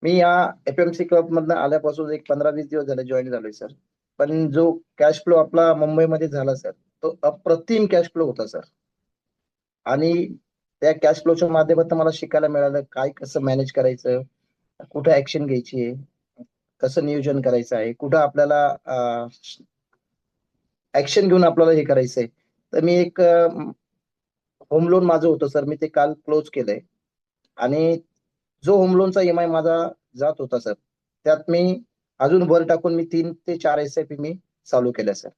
मी या FMC club मधनं आल्यापासून एक 15-20 दिवस झाले जॉईन झालोय सर. पण जो कॅश फ्लो आपला मुंबईमध्ये झाला सर, तो अप्रतिम कॅश फ्लो होता सर. आणि त्या कॅश फ्लोच्या माध्यमातून मला शिकायला मिळालं काय कसं मॅनेज करायचं, कुठं ऍक्शन घ्यायची आहे, कसं नियोजन करायचं आहे, कुठं आपल्याला ऍक्शन घेऊन आपल्याला हे करायचंय. तर मी एक होम लोन माझं होतं सर, मी ते काल क्लोज केलंय. आणि जो होम लोनचा ईएमआय माझा जात होता सर, त्यात मी अजून भर टाकून मी 3 ते 4 एसआयपी मी चालू केल्या सर.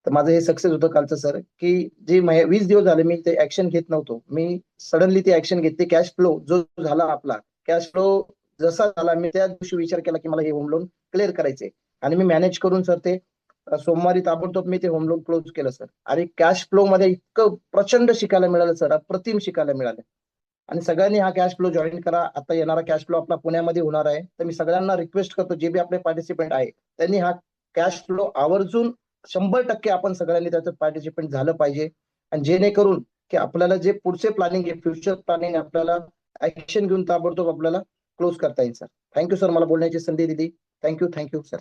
तर माझं हे सक्सेस होतं कालचं सर, की जे 20 दिवस झाले मी ते ऍक्शन घेत नव्हतो, मी सडनली ती ऍक्शन घेतली. कॅश फ्लो जो झाला आपला, कॅश फ्लो जसा झाला, मी त्या दिवशी विचार केला की मला हे होम लोन क्लिअर करायचे. आणि मी मॅनेज करून सर ते सोमवारी ताबडतोब मी ते होम लोन क्लोज केलं सर. आणि कॅश फ्लो मध्ये इतकं प्रचंड शिकायला मिळालं सर, अप्रतिम शिकायला मिळालं. आणि सगळ्यांनी हा कॅश फ्लो जॉईन करा. आता येणारा कॅश फ्लो आपला पुण्यामध्ये होणार आहे, तर मी सगळ्यांना रिक्वेस्ट करतो, जे बी आपले पार्टिसिपेंट आहे त्यांनी हा कॅश फ्लो आवर्जून 100% आपण सगळ्यांनी त्याचं पार्टिसिपेंट झालं पाहिजे. आणि जेणेकरून की आपल्याला जे पुढचे प्लॅनिंग आहे, फ्युचर प्लॅनिंग, आपल्याला ऍक्शन घेऊन ताबडतोब आपल्याला क्लोज करता येईल सर. थँक्यू सर, मला बोलण्याची संधी दिली. Thank you sir.